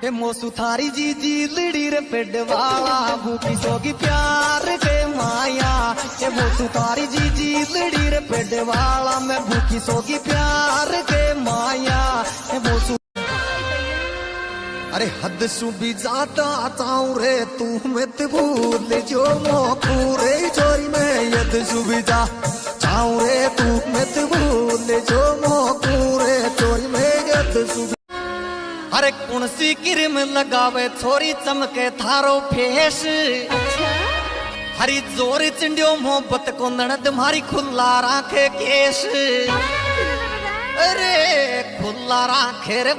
के मोसू थारी जी लड़ी रे पेड वाला भूखी सोगी प्यार के माया के मोसू थारी जी लड़ी रे पेड वाला मैं भूखी सोगी प्यार के माया के मोसू अरे हद सु भी जाता चाऊ रे तू मत भूल जो मो पूरे चोरी में यद सु भी जा चाऊ रे तू मत भूल जो मो पूरे चोरी में यद सु अरे कौन सी क्रीम लगावे छोरी चमके थारो फेस हरी जोरी चिंडियो मोहब्बत को ननद मारी खुला राखे केस अरे खुला राखे रे